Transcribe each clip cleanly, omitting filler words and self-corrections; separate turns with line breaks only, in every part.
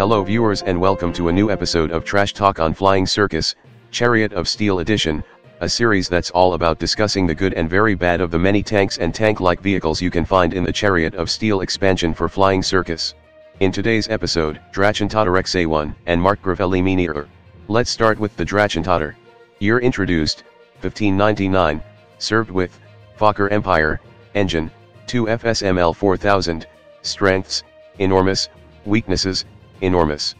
Hello viewers and welcome to a new episode of Trashtalk on Flying Circus, Chariot of Steel Edition, a series that's all about discussing the good and very bad of the many tanks and tank-like vehicles you can find in the Chariot of Steel expansion for Flying Circus. In today's episode, Dragonslayer XA1 and Markgraf Eliminierer. Let's start with the Dragonslayer. Year introduced, 1599, served with, Fokker Empire, engine, 2 FSML 4000, strengths, enormous, weaknesses, enormous.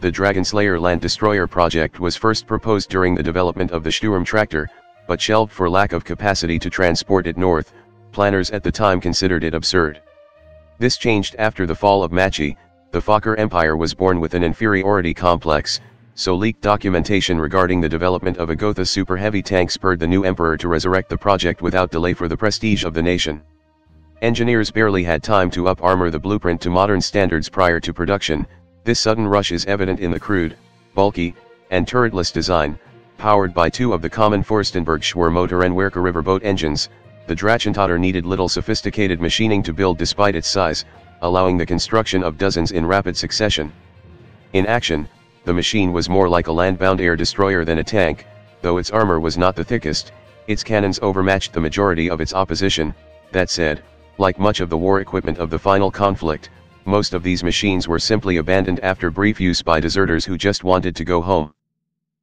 The Dragonslayer Land Destroyer Project was first proposed during the development of the Sturmtraktor, but shelved for lack of capacity to transport it north. Planners at the time considered it absurd. This changed after the fall of Macchi. The Fokker Empire was born with an inferiority complex, so leaked documentation regarding the development of a Gotha super heavy tank spurred the new emperor to resurrect the project without delay for the prestige of the nation. Engineers barely had time to up-armor the blueprint to modern standards prior to production. This sudden rush is evident in the crude, bulky, and turretless design, powered by two of the common Furstenberg Schwer motor and Werke riverboat engines. The Dragonslayer needed little sophisticated machining to build despite its size, allowing the construction of dozens in rapid succession. In action, the machine was more like a landbound air destroyer than a tank. Though its armor was not the thickest, its cannons overmatched the majority of its opposition. That said, like much of the war equipment of the final conflict, most of these machines were simply abandoned after brief use by deserters who just wanted to go home.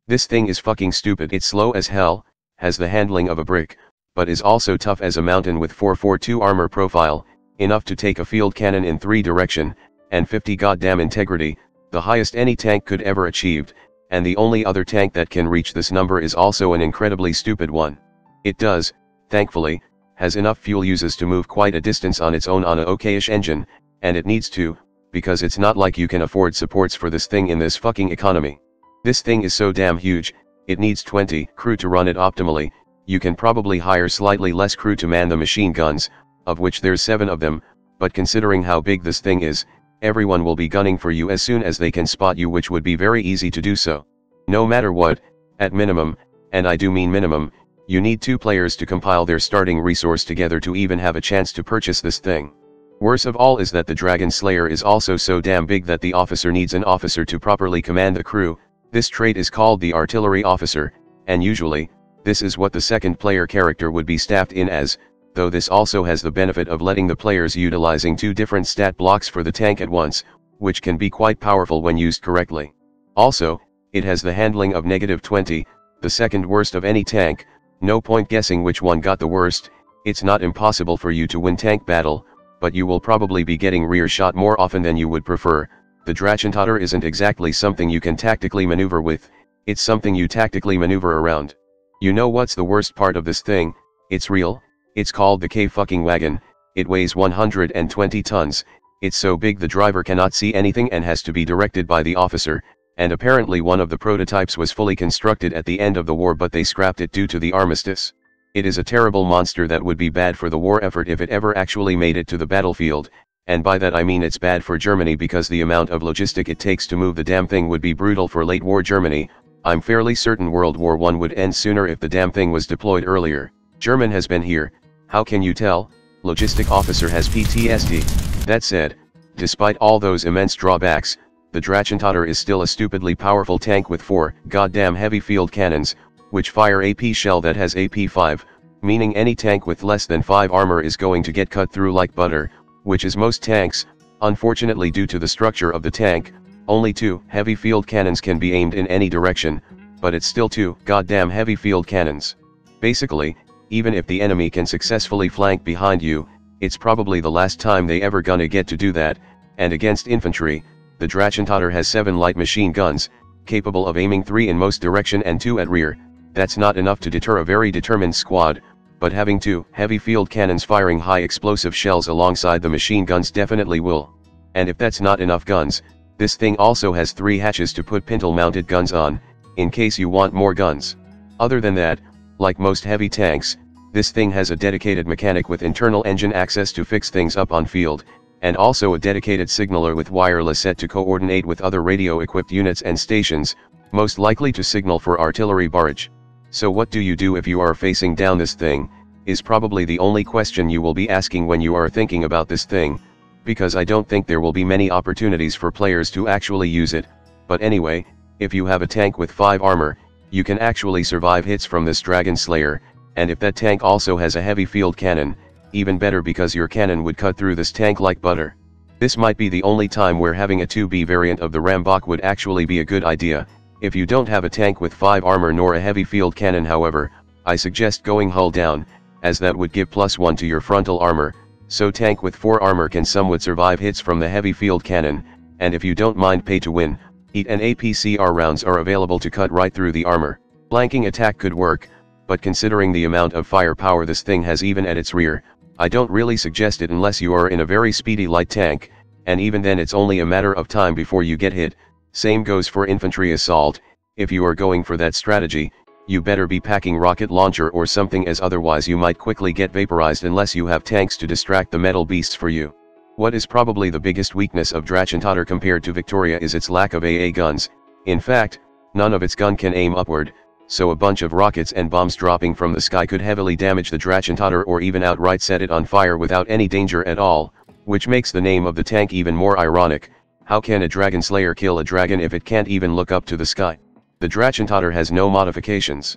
This thing is fucking stupid. It's slow as hell, has the handling of a brick, but is also tough as a mountain with 442 armor profile, enough to take a field cannon in 3 direction, and 50 goddamn integrity, the highest any tank could ever achieved, and the only other tank that can reach this number is also an incredibly stupid one. It does, thankfully, has enough fuel uses to move quite a distance on its own on a okayish engine, and it needs to, because it's not like you can afford supports for this thing in this fucking economy. This thing is so damn huge, it needs 20 crew to run it optimally. You can probably hire slightly less crew to man the machine guns, of which there's 7 of them, but considering how big this thing is, everyone will be gunning for you as soon as they can spot you, which would be very easy to do so. No matter what, at minimum, and I do mean minimum, you need 2 players to compile their starting resource together to even have a chance to purchase this thing. Worse of all is that the Dragonslayer is also so damn big that the officer needs an officer to properly command the crew. This trait is called the artillery officer, and usually, this is what the second player character would be staffed in as, though this also has the benefit of letting the players utilizing 2 different stat blocks for the tank at once, which can be quite powerful when used correctly. Also, it has the handling of -20, the second worst of any tank. No point guessing which one got the worst. It's not impossible for you to win tank battle, but you will probably be getting rear shot more often than you would prefer. The Dragonslayer isn't exactly something you can tactically maneuver with, it's something you tactically maneuver around. You know what's the worst part of this thing? It's real. It's called the K-fucking wagon. It weighs 120 tons, it's so big the driver cannot see anything and has to be directed by the officer, and apparently one of the prototypes was fully constructed at the end of the war but they scrapped it due to the armistice. It is a terrible monster that would be bad for the war effort if it ever actually made it to the battlefield, and by that I mean it's bad for Germany because the amount of logistic it takes to move the damn thing would be brutal for late war Germany. I'm fairly certain World War I would end sooner if the damn thing was deployed earlier. German has been here, how can you tell? Logistic officer has PTSD. That said, despite all those immense drawbacks, the Dragonslayer is still a stupidly powerful tank with 4 goddamn heavy field cannons, which fire AP shell that has AP 5, meaning any tank with less than 5 armor is going to get cut through like butter, which is most tanks. Unfortunately, due to the structure of the tank, only 2 heavy field cannons can be aimed in any direction, but it's still 2 goddamn heavy field cannons. Basically, even if the enemy can successfully flank behind you, it's probably the last time they ever gonna get to do that. And against infantry, the Dragonslayer has 7 light machine guns, capable of aiming 3 in most direction and 2 at rear. That's not enough to deter a very determined squad, but having 2 heavy field cannons firing high explosive shells alongside the machine guns definitely will. And if that's not enough guns, this thing also has 3 hatches to put pintle mounted guns on, in case you want more guns. Other than that, like most heavy tanks, this thing has a dedicated mechanic with internal engine access to fix things up on field, and also a dedicated signaler with wireless set to coordinate with other radio-equipped units and stations, most likely to signal for artillery barrage. So what do you do if you are facing down this thing, is probably the only question you will be asking when you are thinking about this thing. because I don't think there will be many opportunities for players to actually use it, but anyway, if you have a tank with 5 armor, you can actually survive hits from this Dragonslayer, and if that tank also has a heavy field cannon, even better because your cannon would cut through this tank like butter. This might be the only time where having a 2B variant of the Rambach would actually be a good idea. If you don't have a tank with 5 armor nor a heavy field cannon however, I suggest going hull down, as that would give +1 to your frontal armor, so tank with 4 armor can somewhat survive hits from the heavy field cannon, and if you don't mind pay to win, EAT and APCR rounds are available to cut right through the armor. Blanking attack could work, but considering the amount of firepower this thing has even at its rear, I don't really suggest it unless you are in a very speedy light tank, and even then it's only a matter of time before you get hit. Same goes for infantry assault. If you are going for that strategy, you better be packing rocket launcher or something, as otherwise you might quickly get vaporized unless you have tanks to distract the metal beasts for you. What is probably the biggest weakness of Drachentotter compared to Victoria is its lack of AA guns. In fact, none of its gun can aim upward, so a bunch of rockets and bombs dropping from the sky could heavily damage the Drachentotter or even outright set it on fire without any danger at all, which makes the name of the tank even more ironic. How can a Dragonslayer kill a dragon if it can't even look up to the sky? The Drachentotter has no modifications.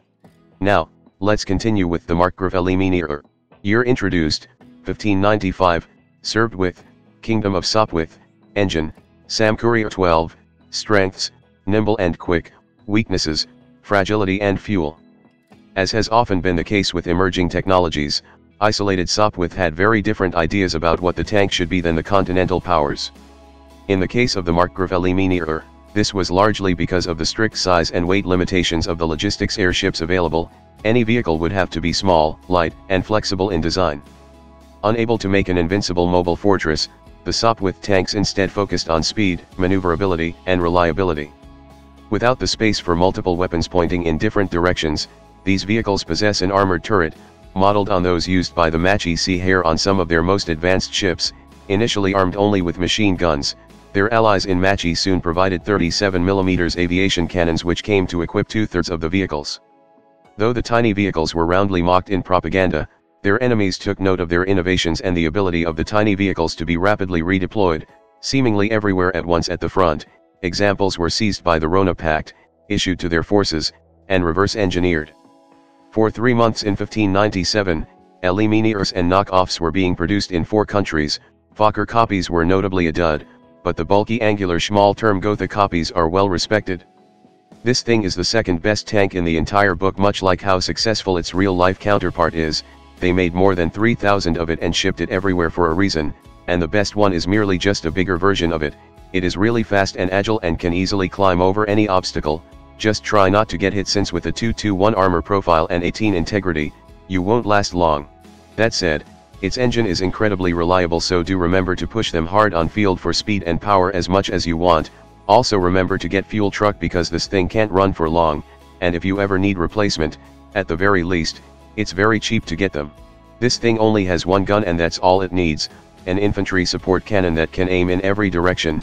Now, let's continue with the Markgraf Eliminierer. Year introduced, 1595, served with, Kingdom of Sopwith, engine, Courier 12, strengths, nimble and quick, weaknesses, fragility and fuel. As has often been the case with emerging technologies, isolated Sopwith had very different ideas about what the tank should be than the continental powers. In the case of the Markgraf Eliminierer, this was largely because of the strict size and weight limitations of the logistics airships available. Any vehicle would have to be small, light, and flexible in design. Unable to make an invincible mobile fortress, the Sopwith tanks instead focused on speed, maneuverability, and reliability. Without the space for multiple weapons pointing in different directions, these vehicles possess an armored turret, modeled on those used by the Macchi Sea Hare on some of their most advanced ships. Initially armed only with machine guns, their allies in Macchi soon provided 37mm aviation cannons which came to equip 2/3 of the vehicles. Though the tiny vehicles were roundly mocked in propaganda, their enemies took note of their innovations and the ability of the tiny vehicles to be rapidly redeployed, seemingly everywhere at once at the front. Examples were seized by the Rona Pact, issued to their forces, and reverse-engineered. For 3 months in 1597, Eliminierers and knockoffs were being produced in 4 countries. Fokker copies were notably a dud, but the bulky angular Schmalturm Gotha copies are well respected. This thing is the second best tank in the entire book, much like how successful its real-life counterpart is. They made more than 3,000 of it and shipped it everywhere for a reason, and the best one is merely just a bigger version of it. It is really fast and agile and can easily climb over any obstacle. Just try not to get hit, since with a 2-1 armor profile and 18 integrity, you won't last long. That said, its engine is incredibly reliable, so do remember to push them hard on field for speed and power as much as you want. Also remember to get fuel truck because this thing can't run for long, and if you ever need replacement, at the very least, it's very cheap to get them. This thing only has 1 gun and that's all it needs, an infantry support cannon that can aim in every direction.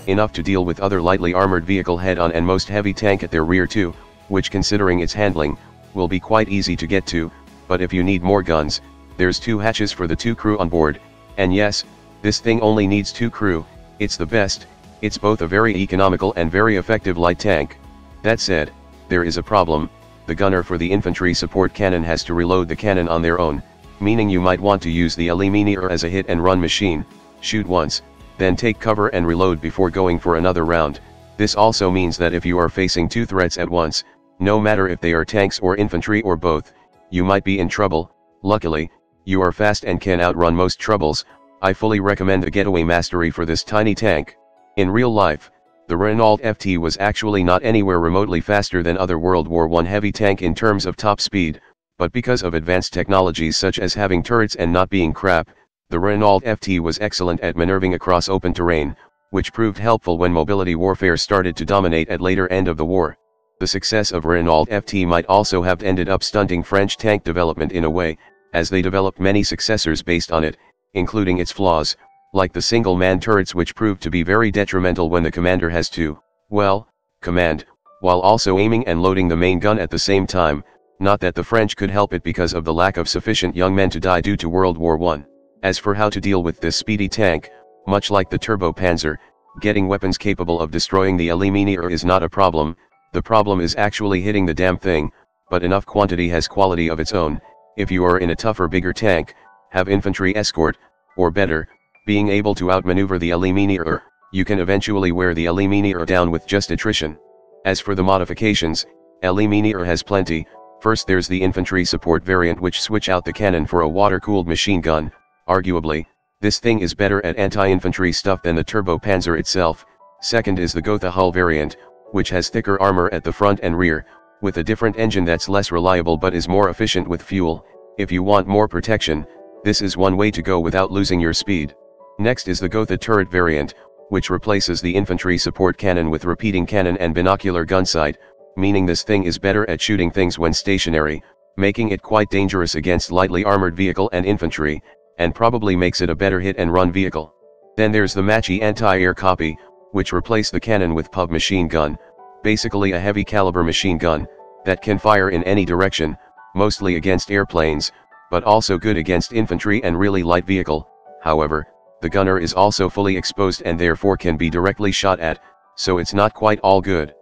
Enough to deal with other lightly armored vehicle head-on and most heavy tank at their rear too, which, considering its handling, will be quite easy to get to. But if you need more guns, there's 2 hatches for the 2 crew on board, and yes, this thing only needs 2 crew. It's the best. It's both a very economical and very effective light tank. That said, there is a problem. The gunner for the infantry support cannon has to reload the cannon on their own, meaning you might want to use the Eliminierer as a hit and run machine, shoot once, then take cover and reload before going for another round. This also means that if you are facing 2 threats at once, no matter if they are tanks or infantry or both, you might be in trouble. Luckily, you are fast and can outrun most troubles. I fully recommend a getaway mastery for this tiny tank. In real life, the Renault FT was actually not anywhere remotely faster than other World War I heavy tank in terms of top speed, but because of advanced technologies such as having turrets and not being crap, the Renault FT was excellent at maneuvering across open terrain, which proved helpful when mobility warfare started to dominate at later end of the war. The success of Renault FT might also have ended up stunting French tank development in a way, as they developed many successors based on it, including its flaws, like the single-man turrets, which proved to be very detrimental when the commander has to, well, command, while also aiming and loading the main gun at the same time. Not that the French could help it because of the lack of sufficient young men to die due to World War I. As for how to deal with this speedy tank, much like the Turbo Panzer, getting weapons capable of destroying the Eliminierer is not a problem. The problem is actually hitting the damn thing, but enough quantity has quality of its own. If you are in a tougher bigger tank, have infantry escort, or better, being able to outmaneuver the Eliminierer, you can eventually wear the Eliminierer down with just attrition. As for the modifications, Eliminierer has plenty. First there's the infantry support variant which switch out the cannon for a water-cooled machine gun. Arguably, this thing is better at anti-infantry stuff than the Turbo Panzer itself. Second is the Gotha hull variant, which has thicker armor at the front and rear, with a different engine that's less reliable but is more efficient with fuel. If you want more protection, this is one way to go without losing your speed. Next is the Gotha turret variant, which replaces the infantry support cannon with repeating cannon and binocular gun sight, meaning this thing is better at shooting things when stationary, making it quite dangerous against lightly armored vehicle and infantry, and probably makes it a better hit and run vehicle. Then there's the Macchi anti-air copy, which replace the cannon with pub machine gun, basically a heavy caliber machine gun, that can fire in any direction, mostly against airplanes, but also good against infantry and really light vehicle. However, the gunner is also fully exposed and therefore can be directly shot at, so it's not quite all good.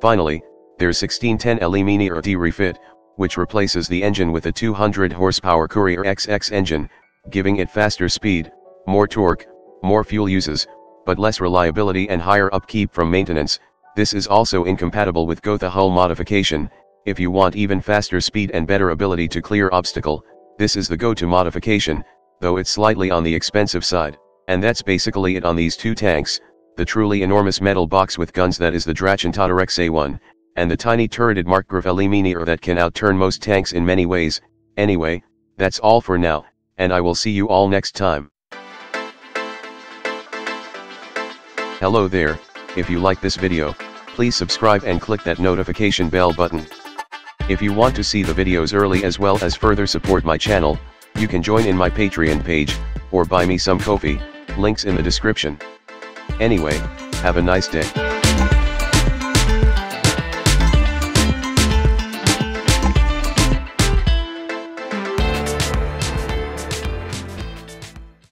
Finally, there's 1610 Eliminierity refit, which replaces the engine with a 200 horsepower Courier XX engine, giving it faster speed, more torque, more fuel uses, but less reliability and higher upkeep from maintenance. This is also incompatible with Gotha hull modification. If you want even faster speed and better ability to clear obstacle, this is the go-to modification, though it's slightly on the expensive side. And that's basically it on these two tanks, the truly enormous metal box with guns that is the Dragonslayer X-A1, and the tiny turreted Markgraf Eliminierer that can outturn most tanks in many ways. Anyway, that's all for now, and I will see you all next time. Hello there, if you like this video, please subscribe and click that notification bell button. If you want to see the videos early as well as further support my channel, you can join in my Patreon page, or buy me some coffee, links in the description. Anyway, have a nice day.